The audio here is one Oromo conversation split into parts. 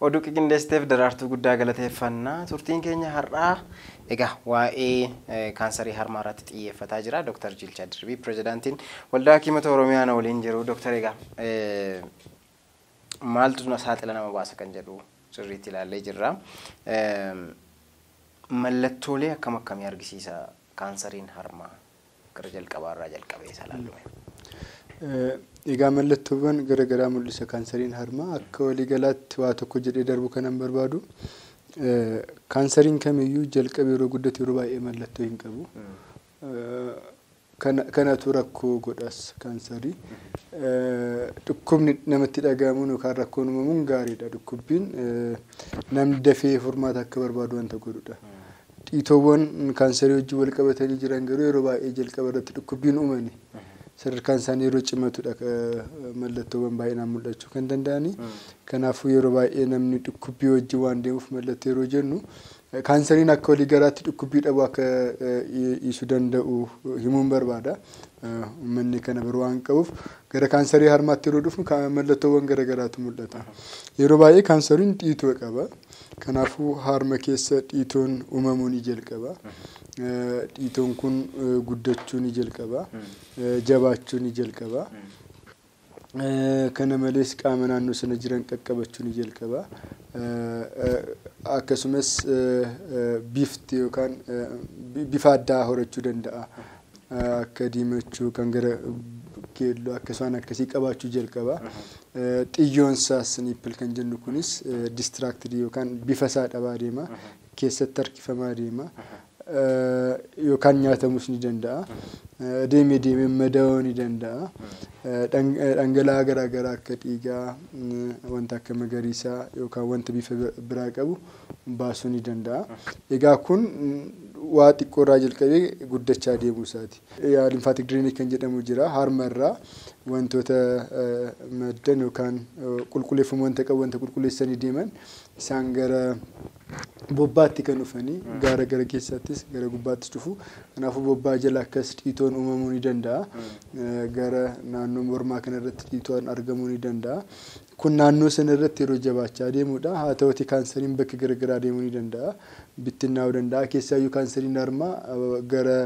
Oduu qindeessiteef daraartuu guddaa galateeffannaa turtiin keenya har'aa egaa waa'ee kaansarii harmaa irratti xiyyeeffataa jira. Dr. Jilchaa Dirribii pirezidaantiin waldaa hakiimota Oromiyaa na waliin jiru. Dr. egaa maaltu saaxila nama baasa kan jedhu sirriitti ilaallee jirra. Mallattoolee akkam akkamii argisiisa kaansariin harmaa gara jalqabaarraa jalqabee isa laallume? Egaa mallattoowwan garagaraa mul'isa kaansariin harmaa akka waliigalaatti waa tokko jedhee darbu kanan barbaadu. Kaansariin kamiyyuu jalqabee yeroo guddatu yeroo baay'ee mallattoo hin qabu. Kanatu rakkoo godhas kaansarii. Dhukkubni namatti dhagahamuun yookaan rakkoon uumamuun gaariidha. Dhukkubbiin namni dafee furmaata akka barbaadu wanta godhudha. Dhiitoowwan kaansarii wajjin wal qabatanii jiran garuu yeroo baay'ee jalqaba irratti dhukkubbiin uumani. Sadarkaan isaanii yeroo cimatudha mallattoowwan baay'inaan mul'achuu kan danda'ani. Kanaafuu yeroo baay'ee namni dhukkubbii wajjin waan deemuuf mallattoo yeroo jennu kaansariin akka waliigalaatti dhukkubbii dhabu akka dhiisuu danda'u himuun barbaada. Uummanni kana biroo waan qabuuf gara kaansarii harmaatti yeroo dhufnu mallattoowwan garagaraatu mul'ata. Yeroo baay'ee kaansariin dhiitoo qaba. Kanaafuu harma keessa dhiitoon uumamuu ni jalqaba. Dhiitoon kun guddachuu ni jalqaba. Jabaachuu ni jalqaba. Kana malees qaama naannoo sana jiran qaqqabachuu ni jalqaba. Akkasumas bifti yookaan bifa addaa horachuu danda'a. Akka diimachuu kan gara keelloo akkasumaan akkasii qabaachuu jalqaba. Xiyyoon isaas nippil kan jennu kunis distracted yookaan bifa isaa dhabaa deema. Keessatti harkifamaa deema. Yookaan nyaatamus ni danda'a. Deemee madaa'uu ni danda'a. Dhangala'aa garaagaraa akka dhiigaa wanta akka magariisaa yookaan wanta bifa biraa qabu baasuu ni danda'a. Egaa kun waa xiqqoorraa jalqabee guddachaa deemuu isaati. Limfaatik direenii kan jedhamu jira. Harma irraa wantoota maddan yookaan qulqulleeffamu wanta qabu wanta qulqulleessanii deeman isaan gara bobbaatti kan dhufanii gara keessaattis gara gubbaattis dhufu. Kanaafuu bobbaa jala akkas dhiitoon uumamuu ni danda'a. Gara naannoo mormaa kanarratti dhiitoon argamuu ni danda'a. Kun naannoo sana irratti yeroo jabaachaa deemudha. Haa ta'uutii kaansariin bakka garagaraa deemuu ni danda'a. Bittinnaa'uu danda'a. Keessaayyuu kaansariin harmaa gara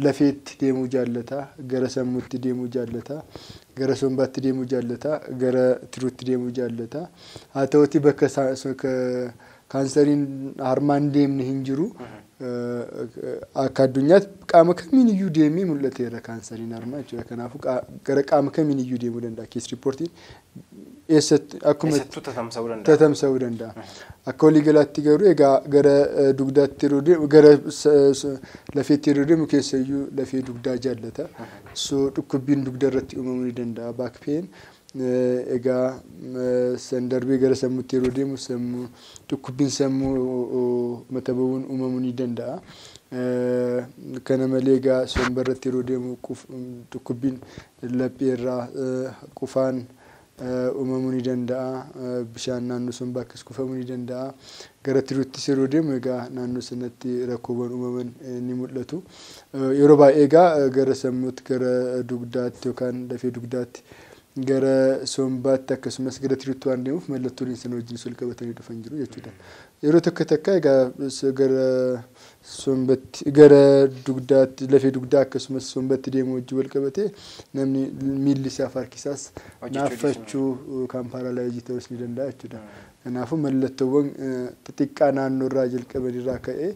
lafeetti deemuu jaallata. Gara sammuutti deemuu jaallata. Gara sombaatti deemuu jaallata. Gara tiruutti deemuu jaallata. Haa ta'uutii bakka kaansariin harmaan deemne hin jiru. Akka addunyaatti qaama kamiin iyyuu deemee mul'ateera kaansariin harmaa jechuudha. Kanaafuu gara qaama kamiin iyyuu deemuu danda'a. Keessa riippoortiin eessattuu tatamsa'uu danda'a. Akka waliigalaatti garuu egaa gara dugdaatti yeroo deemu gara lafeetti yeroo deemu keessayyuu lafee dugdaa jaallata. Dhukkubbiin dugda irratti uumamuu ni danda'a. Baakpeen egaa san darbee gara sammuutti yeroo deemu dhukkubbiin sammuu mata ba'uun uumamuu ni danda'a. Kana malee egaa somba irratti yeroo deemu dhukkubbiin lapheerraa qufaan uumamuu ni danda'a. Bishaan naannoo sombaa akkas kuufamuu ni danda'a. Gara tiruuttis yeroo deemu egaa naannoo sanatti rakkoowwan uumaman ni mul'atu. Yeroo baay'ee egaa gara sammuutti gara dugdaatti yookaan lafee dugdaatti gara sombaatti akkasumas gara tiruutti waan deemuuf mallattoon sana wajjin wal qabatanii dhufan jiru jechuudha. Yeroo takka egaa gara sombatti gara dugdaatti lafee dugdaa akkasumas sombatti deemu wajjin wal qabatee namni miilli isaa harkisaas naaffachuu kan paaralaayizii ta'uus ni danda'a jechuudha. Kanaafuu mallattoowwan xixiqqaa naannoo irraa jalqabanirraa ka'ee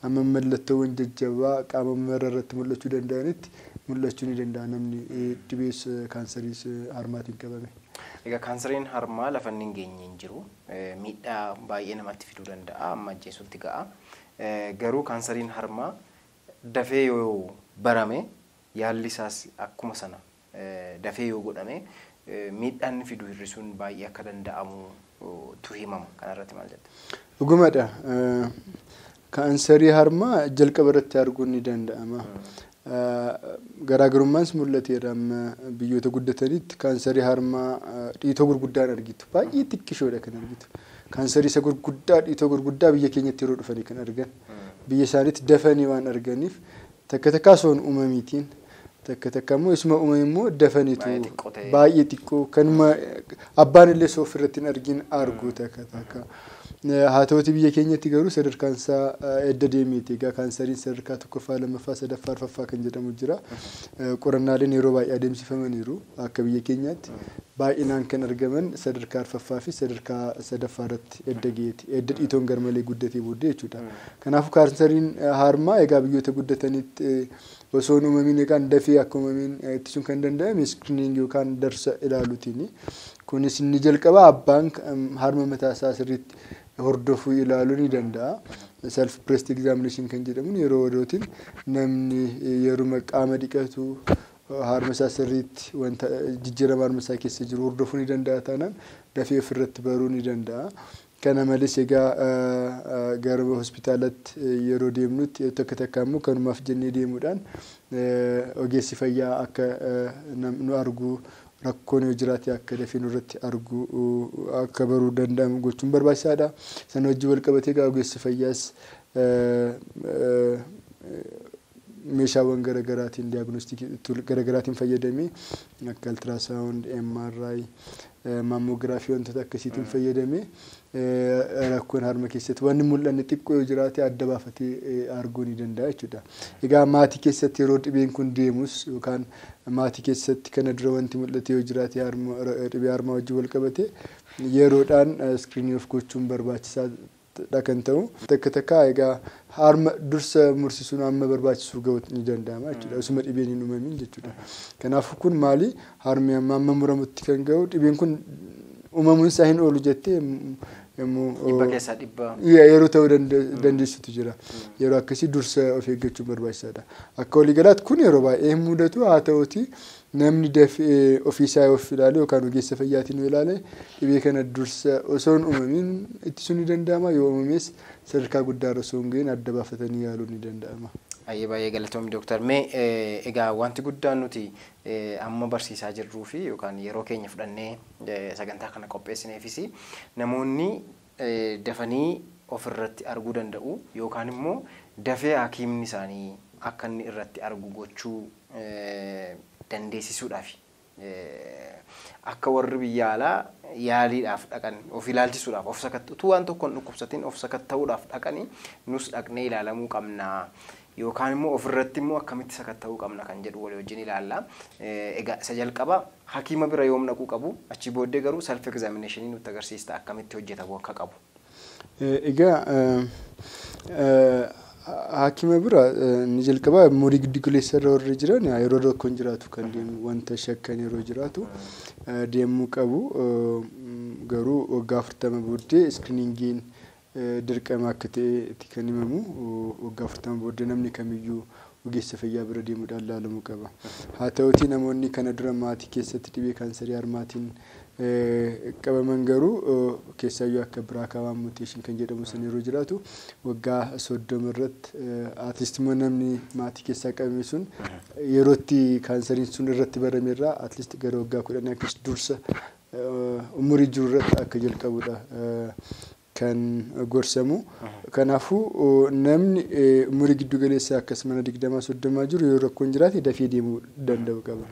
amma mallattoowwan jajjabaa qaama mara irratti mul'achuu danda'anitti mul'achuu ni danda'a namni dhibee kaansarii harmaatiin qabame. Egaa kaansariin harmaa lafa inni hin geenye hin jiru. Miidhaa baay'ee namatti fiduu danda'a. Amma ajjeesuutti ga'a. Garuu kaansariin harmaa dafee yoo barame yaalli isaas akkuma sana dafee yoo godhame miidhaan inni fidu hir'isuun baay'ee akka danda'amu tu himama. Kanarratti maal jetta? Dhugumadha. Kaansarii harmaa jalqaba irratti arguun ni danda'ama. Garaagarummaan mul'ateera biyyoota guddatanitti kaansarii harmaa dhiitoo gurguddaan argitu. Baay'ee xiqqishoodha kan argitu. Kaansarii isa gurguddaa dhiitoo gurguddaa biyya keenyatti yeroo dhufanii kan argan. Biyya isaaniitti dafanii waan arganiif takka takkaa soon uumamiitiin takka immoo isuma uumame immoo dafaniitu Baay'ee xiqqoo ta'e. baay'ee xiqqoo kanuma abbaan illee soof irratti hin argin argu takka. Haa ta'uuti biyya keenyatti garuu sadarkaan isaa edda deemeeti. Egaa kaansariin sadarkaa tokkoffaa lammaffaa sadaffaa arfaffaa kan jedhamu jira. Qorannaaleen yeroo baay'ee adeemsifamaniiru akka biyya keenyaatti baay'inaan kan argaman sadarkaa arfaffaa fi sadarkaa sadaffaa irratti edda geeti. Edda dhiitoon garmalee guddatee booddee jechuudha. Kanaafuu kaansariin harmaa egaa biyyoota guddatanitti osoo hin uumamin egaan dafee akka uumamin ittisuun kan danda'ame iskiriiniing yookaan darsa ilaaluutiini. Kunis inni jalqaba abbaan harma mataa isaa sirriitti hordofuu ilaaluu ni danda'a. Self breast examination kan jedhamu yeroo wadootiin namni yeroo qaama dhiqatu harma isaa sirriitti wanta jijjiirama harma isaa keessa jiru hordofuu ni danda'a taanaan dafee ofirratti baruu ni danda'a. Kana malees egaa gara hospitaalatti yeroo deemnutti takka immoo kanumaaf jennee deemuudhaan ogeessi fayyaa akka nu argu rakkoon yoo jiraate akka dafee nurratti argu akka baruu danda'amu gochuun barbaachisaadha. Sana wajjin wal qabatee egaa ogeessi fayyaas meeshaawwan garaagaraatiin diagnostikii garaagaraatiin fayyadamee akka ultrasound, MRI, mammogiraafii wantoota akkasiitiin fayyadamee rakkoon harma keessatti wanni mul'anne xiqqoo yoo jiraate adda baafatee arguu ni danda'a jechuudha. Egaa maatii keessatti yeroo dhibeen kun deemus yookaan maatii keessatti kana dura wanti mul'ate yoo jiraate dhibee harmaa wajjin wal qabate yeroodhaan iskiriinii of gochuun barbaachisaadha kan ta'u. Takka egaa harma dursa mursisuun amma barbaachisuu ga'uu ni danda'ama jechuudha. Osuma dhibeen hin uumamin jechuudha. Kanaafuu kun maali harmi amma muramutti kan ga'u dhibeen kun uumamuun isaa hin oolu jettee dhibba keessaa dhibba yeroo ta'uu dandeessutu jira. Yeroo akkasii dursa of eeggachuun barbaachisaadha. Akka waliigalaatti kun yeroo baay'ee mudatu haa ta'uuti namni dafee ofiisaa of ilaale yookaan ogeessa fayyaatiin yoo ilaale dhibee kana dursa osoo hin uumamin ittisuun ni danda'ama. Yoo uumames sadarkaa guddaarra osoo hin gahin adda baafatanii yaaluun ni danda'ama. Baay'ee galatoomii Dooktar. Mee egaa wanti guddaan nuti amma barsiisaa jirruu fi yookaan yeroo keenya fudhannee sagantaa kana qopheessineefis namoonni dafanii ofirratti arguu danda'u yookaan immoo dafee hakiimni isaanii akka inni irratti argu gochuu dandeessisuudhaaf akka warri biyya alaa yaaliidhaaf dhaqan of ilaalchisuudhaaf of sakatta'uu waan tokkoon dhukkubsatiin of sakatta'uudhaaf dhaqanii nus dhaqnee ilaalamuu qabna. Yookaan immoo ofirratti immoo akkamitti sakatta'uu qabna kan jedhu walii wajjin ilaalla. Egaa isa jalqaba hakiima bira yoom dhaquu qabu achi booddee garuu self examination nutti agarsiista akkamitti hojjetamuu akka qabu. Egaa hakiima bira ni jalqaba umurii giddu galeessa irra warri jiran yeroo rakkoon jiraatu kan deemu wanta shakkan yeroo jiraatu deemuu qabu. Garuu waggaa 40 booddee iskiriiniingiin dirqama akka ta'etti kan himamu waggaa 40 booddee namni kamiyyuu ogeessa fayyaa bira deemuudhaan ilaalamuu qaba. Haa ta'uutii namoonni kana dura maatii keessatti dhibee kaansarii harmaatiin qabaman garuu keessaayyuu akka BRCA1 mutation kan jedhamu san yeroo jiraatu waggaa 30 irratti atleast immoo namni maatii keessaa qabame sun yerootti kaansariin sun irratti barameerraa atleast gara waggaa 10 akkas dursa umurii jiru irratti akka jalqabudha kan gorsamu. Kanaafuu namni umurii giddu galeessaa akkasuma 20-30 jiru yoo rakkoon jiraate dafee deemuu danda'u qaba.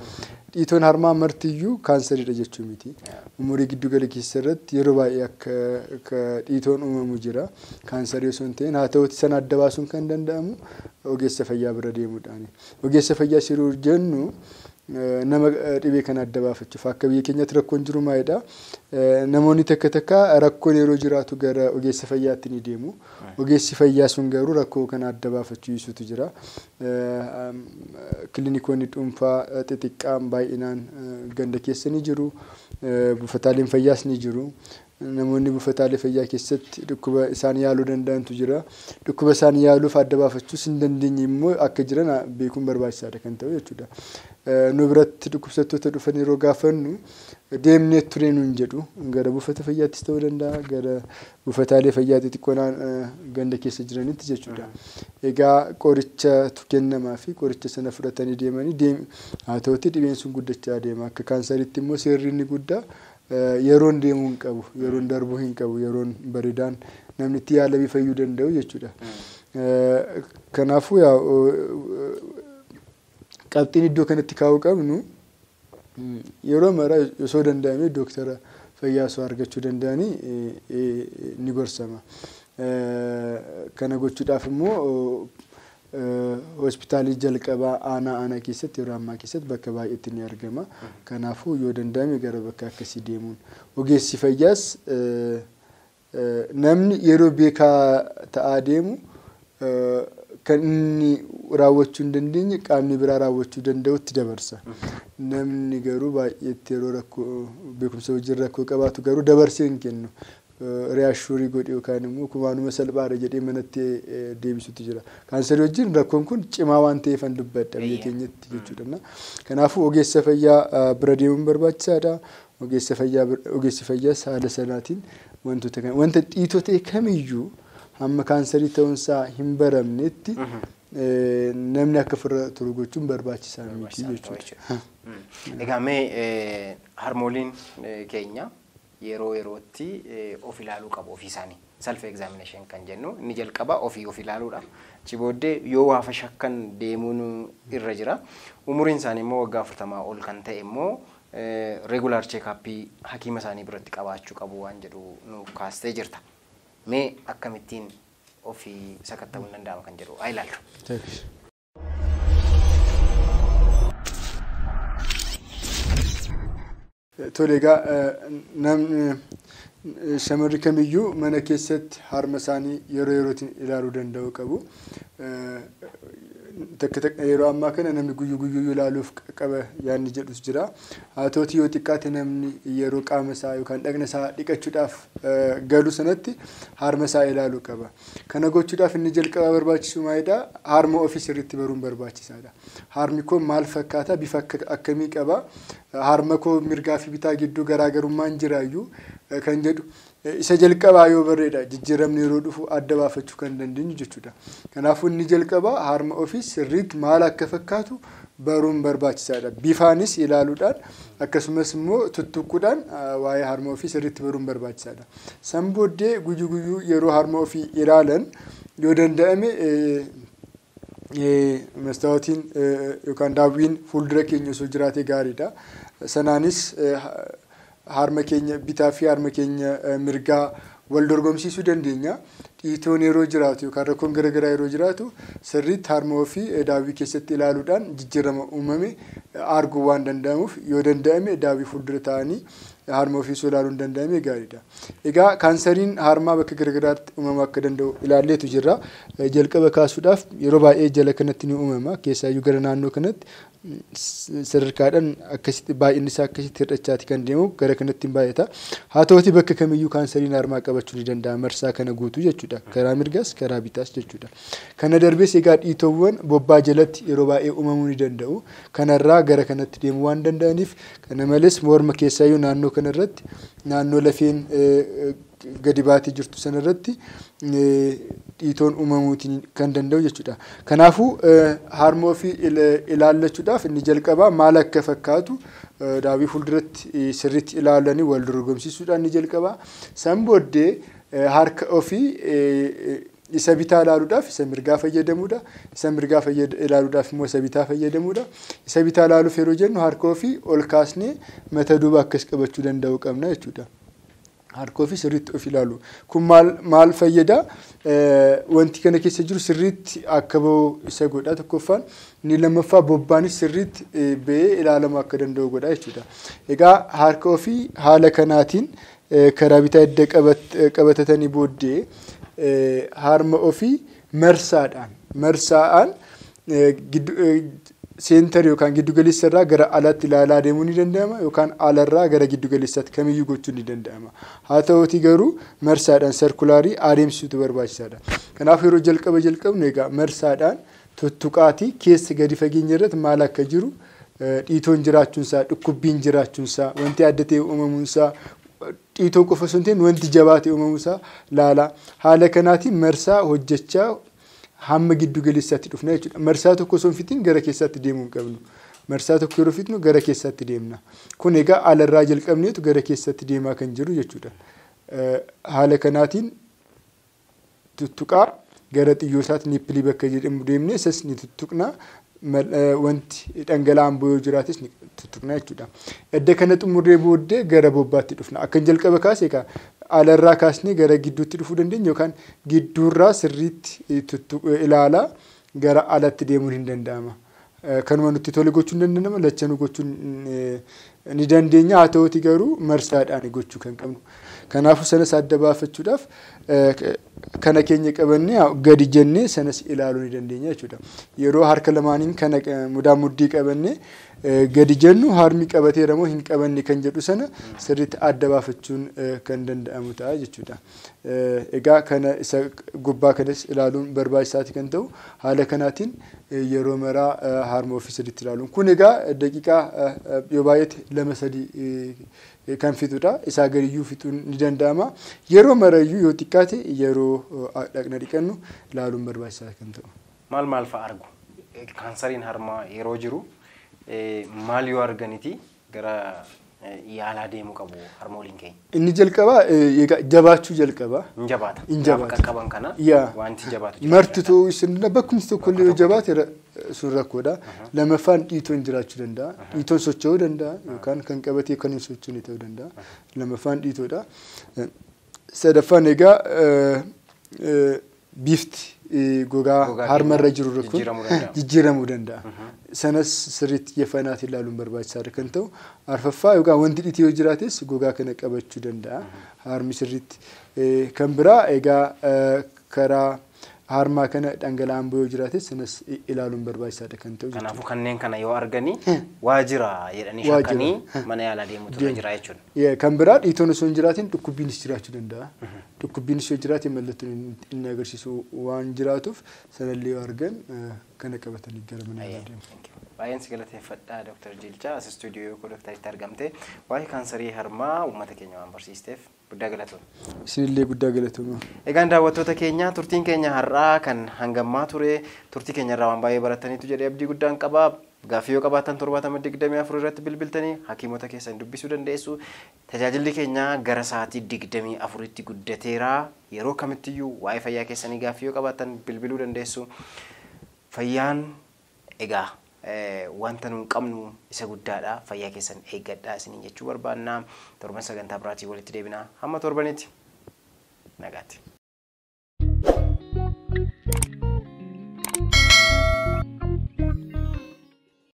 Dhiitoon harmaa martiyyuu kaansariidha jechuu miti. Umurii giddu galeessa irratti yeroo baay'ee akka dhiitoon uumamu jira. Kaansarii osoo hin ta'in haa ta'uuti sana adda baasuun kan danda'amu ogeessa fayyaa bira deemuudhaani. Ogeessa fayyaa yeroo jennu nama dhibee kana adda baafachuuf akka biyya keenyatti rakkoon jiru maalidha. Namoonni takka rakkoon yeroo jiraatu gara ogeessa fayyaatti ni deemu. Ogeessi fayyaa sun garuu rakkoo kana adda baafachuu isuutu jira. Kiliinikoonni dhuunfaa xixiqqaan baay'inaan ganda keessa ni jiru. Buufataaleen fayyaas ni jiru. Namoonni buufataalee fayyaa keessatti dhukkuba isaan yaaluu danda'antu jira. Dhukkuba isaan yaaluuf adda baafachuus hin dandeenye immoo akka jiran beekuun barbaachisaadha kan ta'u jechuudha. Nu biratti dhukkubsattoota dhufan yeroo gaafannu deemnee turee nuun jedhu gara buufata fayyaattis ta'uu danda'a gara buufataalee fayyaa xixiqqoonaan ganda keessa jiranitti jechuudha. Egaa qorichatu kennamaa fi qoricha sana fudhatanii deemanii haa ta'uuti dhibeen sun guddachaa deema. Akka kaansariitti immoo seerri inni guddaa yeroon deemuu hin qabu, yeroon darbuu hin qabu, yeroon bareedaan namni itti yaalamee fayyuu danda'u jechuudha. Kanaafuu qabxiin iddoo kanatti kaa'uu qabnu yeroo mara osoo danda'ame dooktara fayyaa osoo argachuu danda'anii ni gorsama. Kana gochuudhaaf immoo hospitaalii jalqabaa aanaa keessatti yeroo ammaa keessatti bakka baay'eetti ni argama. Kanaafuu yoo danda'ame gara bakka akkasii deemuun ogeessi fayyaas namni yeroo beekaa ta'aa deemu kan inni raawwachuu hin dandeenye qaamni biraa raawwachuu danda'utti dabarsa. Namni garuu baay'eetti yeroo rakkoo beekumsa wajjin rakkoo qabaatu garuu dabarsee hin kennu. Reassurii godhe yookaan immoo kumaanuma salphaadha jedhee manatti deebisuutu jira. Kaansarii wajjin rakkoon kun cimaa waan ta'eef an dubbadha biyya keenyatti jechuudha. Kanaafuu ogeessa fayyaa bira deemuun barbaachisaadha. Ogeessi fayyaas haala sanaatiin wanta xiitoo ta'e kamiyyuu hamma kaansarii ta'uunsaa hin baramnetti namni akka ofirra turu gochuun barbaachisaa miti jechuudha. Egaa mee harmooliin keenya yeroo yerootti of ilaaluu qabu ofii isaanii self examination kan jennu inni jalqaba of ilaaluudha. Achi booddee yoo waa shakkan deemuun irra jira. Umuriin isaanii immoo waggaa 40 ol kan ta'e immoo regular check-up hakiima isaanii biratti qabaachuu qabu waan jedhu nu kaastee jirta. Mee akkamittiin ofii sakatta'uu danda'ama kan jedhu haa ilaallu. Tole egaa namni shamarri kamiyyuu mana keessatti harma isaanii yeroo yerootiin ilaaluu danda'u qabu. Yeroo ammaa kana namni guyyuu ilaaluuf qaba yaadni jedhus jira. Haa ta'uutii yoo xiqqaate namni yeroo qaama isaa yookaan dhagna isaa dhiqachuudhaaf galu sanatti harma isaa ilaaluu qaba. Kana gochuudhaaf inni jalqaba barbaachisu maalidha? Harma ofii sirriitti baruun barbaachisaadha. Harmi koo maal fakkaata? Bifa akkamii qaba? Harma koo mirgaa fi bitaa gidduu garaagarummaan jiraayyuu kan jedhu isa jalqabaa yoo barreedha jijjiiramni yeroo dhufu adda baafachuu kan dandeenyu jechuudha. Kanaafuu inni jalqabaa harma ofii sirriitti maal akka fakkaatu baruun barbaachisaadha. Bifaanis ilaaluudhaan akkasumas immoo tuttuquudhaan waa'ee harma ofii sirriitti baruun barbaachisaadha. San booddee guyyuu yeroo harma ofii ilaalan yoo danda'ame mastaawotiin yookaan daawwiin fuuldura keenya osoo jiraate gaariidha. Sanaanis harma keenya bitaa fi harma keenya mirgaa wal dorgomsiisuu dandeenya. Dhiitoon yeroo jiraatu yookaan rakkoon garaagaraa yeroo jiraatu sirriitti harma ofii daawwii keessatti ilaaluudhaan jijjiirama uumame arguu waan danda'amuuf yoo danda'ame daawwii fuuldura taa'anii harma ofii ilaaluun danda'ame gaariidha. Egaa kaansariin harmaa bakka garaagaraatti uumama akka danda'u ilaalleetu jirra. Jalqaba kaasuudhaaf yeroo baay'ee jala kanatti ni uumama. Keessaayyuu gara naannoo kanatti sadarkaadhaan akkasitti baay'inni isaa akkasitti hir'achaati kan deemu gara kanatti hin baay'ata. Haa ta'uutii bakka kamiyyuu kaansariin harmaa qabachuu ni danda'a marsaa kana guutuu jechuudha. Karaa mirgaas karaa bitaas jechuudha. Kana darbees egaa dhiitoowwan bobbaa jalatti yeroo baay'ee uumamuu ni danda'u. Kanarraa gara kanatti deemuu waan danda'aniif kana malees morma keessaayyuu naannoo kanarratti naannoo lafeen gadi baatee jirtu sanarratti dhiitoon uumamuutiin kan danda'u jechuudha. Kanaafuu harma ofii ilaallachuudhaaf inni jalqabaa maal akka fakkaatu daawwii fuulduratti sirriitti ilaalanii wal dorgomsiisuudhaan ni jalqabaa. San booddee harka ofii isa bitaa ilaaluudhaaf isa mirgaa fayyadamuudha. Isa mirgaa ilaaluudhaaf immoo isa bitaa fayyadamuudha. Isa bitaa ilaaluuf yeroo jennu harka ofii ol kaasnee mata duuba akkas qabachuu danda'uu qabna jechuudha. Harka ofii sirriitti of ilaalu. Kun maal fayyada? Wanti kana keessa jiru sirriitti akka bahu isa godha tokkoffaan. Inni lammaffaa bobbaanis sirriitti ba'ee ilaalamuu akka danda'u godha jechuudha. Egaa harka ofii haala kanaatiin karaa bitaa edda qabatatanii booddee harma ofii marsaadhaan seentar yookaan giddu galeessa irraa gara alaatti ilaalaa deemuu ni danda'ama yookaan alarraa gara giddu galeessaatti kamiyyuu gochuun ni danda'ama. Haa ta'uutii garuu marsaadhaan sarkulaarii adeemsisuutu barbaachisaadha. Kanaaf yeroo jalqabnu egaa marsaadhaan tuttuqaatii keessa gadi fageenya irratti maal akka jiru dhiitoon jiraachuunsaa dhukkubbiin jiraachuunsaa wanti adda ta'e uumamuunsaa dhiitoon qofa osoo hin ta'in wanti jabaa ta'e uumamuunsaa laala. Haala kanaatiin marsaa hojjechaa hamma giddu galeessaatti dhufna jechuudha. Marsaa tokko osoo hin fixiin gara keessaatti deemuu hin qabnu. Marsaa tokko yeroo fixnu gara keessaatti deemna. Kun egaa alarraa jalqabneetu gara keessaatti deemaa kan jiru jechuudha. Haala kanaatiin tuttuqaa gara xiyyoosaatti nippilii bakka jedhamu deemnee isas ni tuttuqna. wanti dhangala'aan bu'ee jiraatis ni tuttuqna jechuudha. Edda kana xumurree booddee gara bobbaatti dhufna. Akka jalqaba kaasee alarraa kaasnee gara gidduutti dhufuu dandeenya yookaan gidduurraa sirriitti ilaalaa gara alatti deemuun hin danda'ama. Kanuma nutti tole gochuun danda'ama lachanuu gochuun ni dandeenya haa ta'uuti garuu marsaadhaan gochuu kan qabnu. Kanaafuu sanas adda baafachuudhaaf kana keenya qabannee gadi jennee sanas ilaaluu ni dandeenya jechuudha. Yeroo harka lamaaniin kana mudaa muddii qabannee gadi jennu harmi qabateera moo hin qabanne kan jedhu sana sirriitti adda baafachuun kan danda'amu ta'a jechuudha. Egaa kana isa gubbaa kanas ilaaluun barbaachisaati kan ta'u haala kanaatiin yeroo maraa harma ofii sirriitti ilaaluun kun egaa daqiiqaa yoo baay'ate 2-3 kan fixudha. Isaa gadiyyuu fixuun ni danda'ama. Yeroo marayyuu yoo xiqqaate yeroo dhaqna dhiqannu ilaaluun barbaachisaa kan ta'u. Maal fa'a argu? Kaansariin harmaa yeroo jiru maal yoo arganiti gara yaalaa deemuu qabu harmooliin keenya? Inni jalqabaa jabaachuu jalqabaa. Injabaata. Injabaata. Qaban kana wanti jabaatu. Marti ta'uu isin bakkumti tokkollee yoo jabaate sun rakkoodha. Lamaffaan dhiitoon jiraachuu danda'a. Dhiitoon socho'uu danda'a yookaan kan qabatee kan hin sochoone ta'uu danda'a. Lamaffaan dhiitoodha. Sadaffaan egaa bifti gogaa harmarra jiru kun jijjiiramuu danda'a. Sanas sirriitti xiyyeeffannaatiin ilaaluun barbaachisaadha kan ta'u. Arfaffaa yookaan wanti dhiitee yoo jiraates gogaa kana qabachuu danda'a. Harmi sirriitti kan biraa egaa karaa harmaa kana dhangala'aan bu'ee yoo jiraates sanas ilaaluun barbaachisaadha kan ta'u. Kanaafuu kanneen kana yoo arganii waa jira jedhanii shakkanii mana yaalaa deemuutu jira jechuudha. Kan biraa dhiitoon osoo hin jiraatin dhukkubbiinis jiraachuu danda'a. Dhukkubbiinis yoo jiraate mallattoon inni agarsiisu waan jiraatuuf sanallee yoo argan kana qabatanii gara mana yaalaa deemu. Baay'een si galateeffadha Dr. Jilchaa as istuudiyoo koo Dr. argamte waa'ee kaansarii harmaa uummata keenya waan barsiisteef guddaa galatooma. Isinillee guddaa galatooma. Egaan daawwattoota keenya turtiin keenya har'aa kan hangammaa ture turtii keenya irraa waan baay'ee barataniitu jedhee abdii guddaan qaba. Gaaffii yoo qabaatan 724 irratti bilbiltanii hakiimota keessan dubbisuu dandeessu. Tajaajilli keenya gara sa'aatii 24tti guddateera. Yeroo kamittiyyuu waa'ee fayyaa keessanii gaaffii yoo qabaatan bilbiluu dandeessu. Fayyaan egaa wanta nun qabnu isa guddaadha. Fayyaa keessan eeggadhaa isiniin jechuu barbaanna. Torban sagantaa biraatii walitti deebinaa. Hamma torbanitti nagaatti.